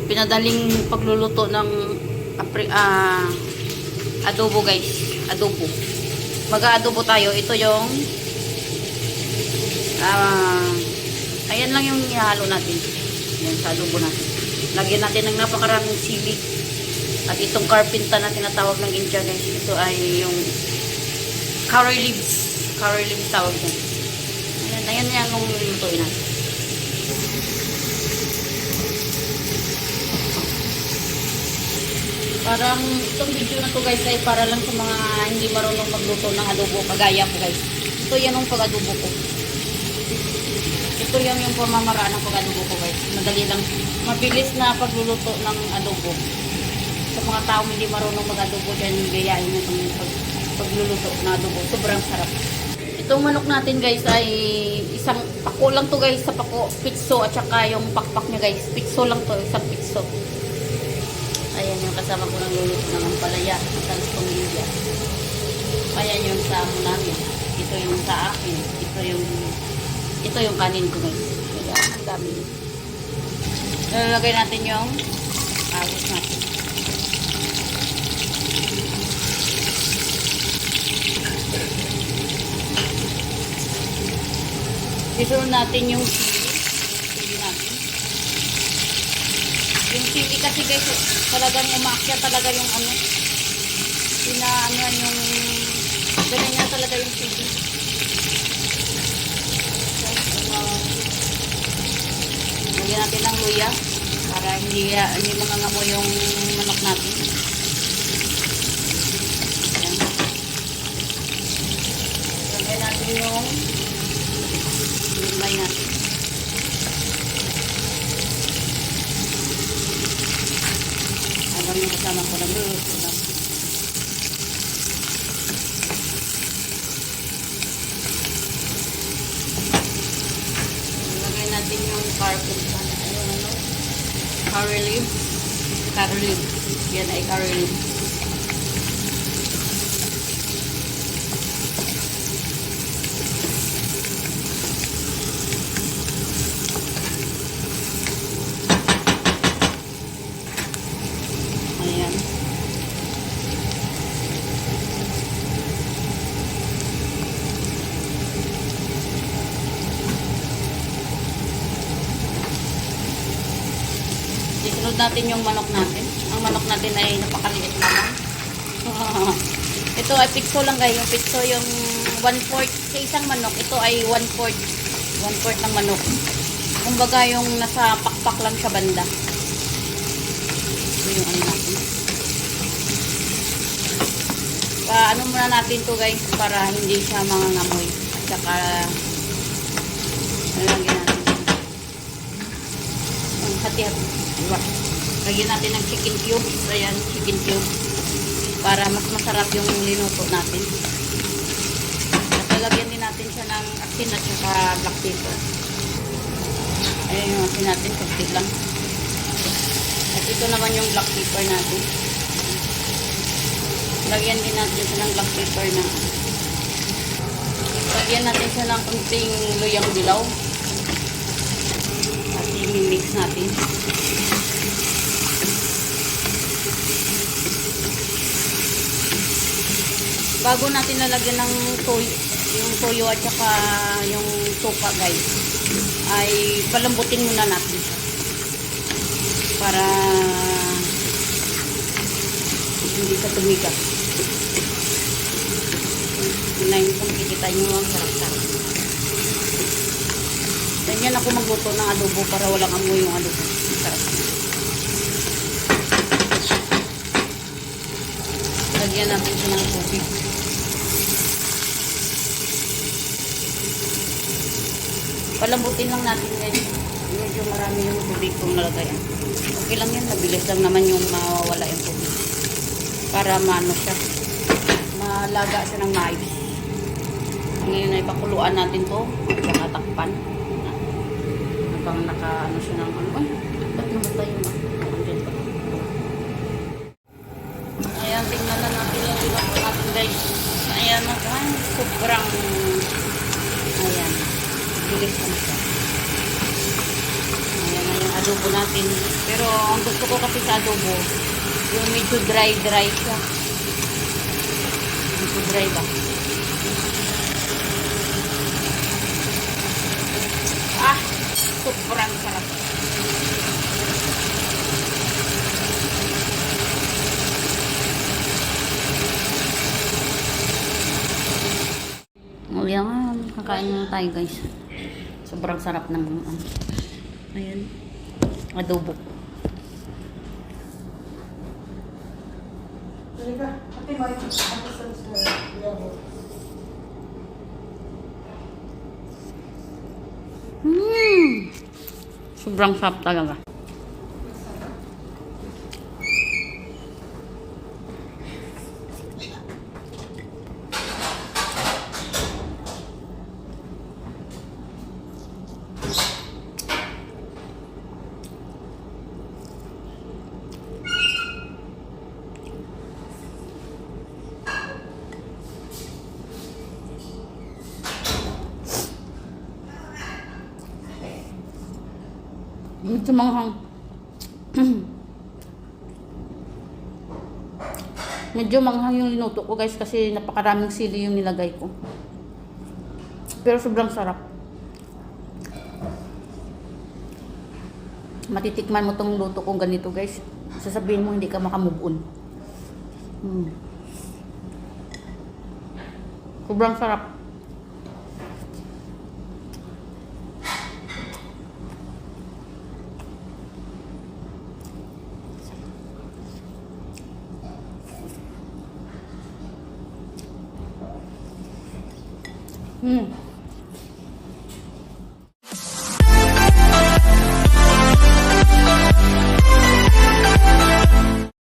pinadaling pagluluto ng adobo guys. Adobo. Mag-aadobo tayo. Ito yung ayan lang yung ihalo natin. Yan sa adobo natin. Lagyan natin ng napakaraming sili. At itong carpinta na tinatawag ng India guys. Ito ay yung curry leaves. Curry leaves tawag dyan. Ayan yung lulutuin natin. Parang itong video na to guys ay para lang sa mga hindi marunong magluto ng adobo kagaya ko guys. Ito yan yung pag-adobo ko. Ito yan yung pamamaraan ng pag-adobo ko guys. Madali lang. Mabilis na pagluluto ng adobo. Sa mga taong hindi marunong mag-adobo dyan, gayahin nyo itong pagluluto ng adobo. Sobrang sarap. Itong manok natin guys ay isang pako lang to guys. Sa pako, pitso at saka yung pakpak nyo guys. Pitso lang to, isang pitso. Ayan yung kasama ko ng luluto ng ampalaya at ang pamilya. Ayan yung sa amo namin. Ito yung sa akin. Ito yung kanin ko guys. Kaya ang dami. Lalagay natin yung agos natin. Isunod natin yung sili natin. Yung sili kasi guys, talagang umakyat talaga yung ano. Pinaano yung ganyan niya talaga yung sili. Lagyan natin ng luya para hindi mangangamoy yung manok natin. Ayan. Lagyan natin yung limay natin. Habang yung kasama ko ng luluto lang. Lagyan natin yung carpet. Curry leaves. Curry leaves. Yan ay curry leaves. Ayan. Isunod natin yung manok natin. Ang manok natin ay napakaliit naman. Ito ay pitso lang guys. Yung pitso yung 1/4 sa isang manok. Ito ay 1/4 ng manok. Kumbaga yung nasa pakpak lang sa banda. Ito yung ano natin. Ano muna natin to guys para hindi siya mangangamoy. At saka nalagyan natin. Hati-hati. Lagyan natin ng chicken cubes. Ayan, chicken cubes. Para mas masarap yung linuto natin. At lagyan din natin siya ng asin at saka black pepper. Ayan yung asin natin. Kunti lang. At ito naman yung black pepper natin. Lagyan din natin siya ng black pepper na. Lagyan natin siya ng kunting luyang dilaw. At i-mix natin. Bago natin lalagyan ng yung toyo at saka yung suka guys, ay palambutin muna natin siya. Para hindi ka tumigas. Yun kung makikita nyo ang sarap-sarap. Ganyan ako magluto ng adobo para walang amoy yung adobo. Sarap. Lagyan natin siya ng tubig. Palambutin lang natin guys. Medyo marami yung tubig kung nalagay. Okay lang yan. Mabilis lang naman yung mawawala yung tubig. Para maano siya. Malaga siya ng maayos. Ngayon ay pakuluan natin to. Saka takpan. Habang naka ano siya ng ano. Ay, ba't namatay yung andyan pa. Ayan, tingnan na natin yung ginagawa natin guys. Ayan na guys. Sobrang ayan. Bilis na siya. Ayan na yung adobo natin. Pero ang gusto ko kasi sa adobo, yung medyo dry siya. Medyo dry ba? Ah, sobrang sarap. O yan, kakain na tayo guys. Sobrang sarap ng ayan, adobo. Sobrang sarap talaga. Medyo manghang. Medyo manghang yung linuto ko guys kasi napakaraming sili yung nilagay ko. Pero sobrang sarap. Matitikman mo tong luto kong ganito guys. Sasabihin mo hindi ka makamove on. Sobrang sarap.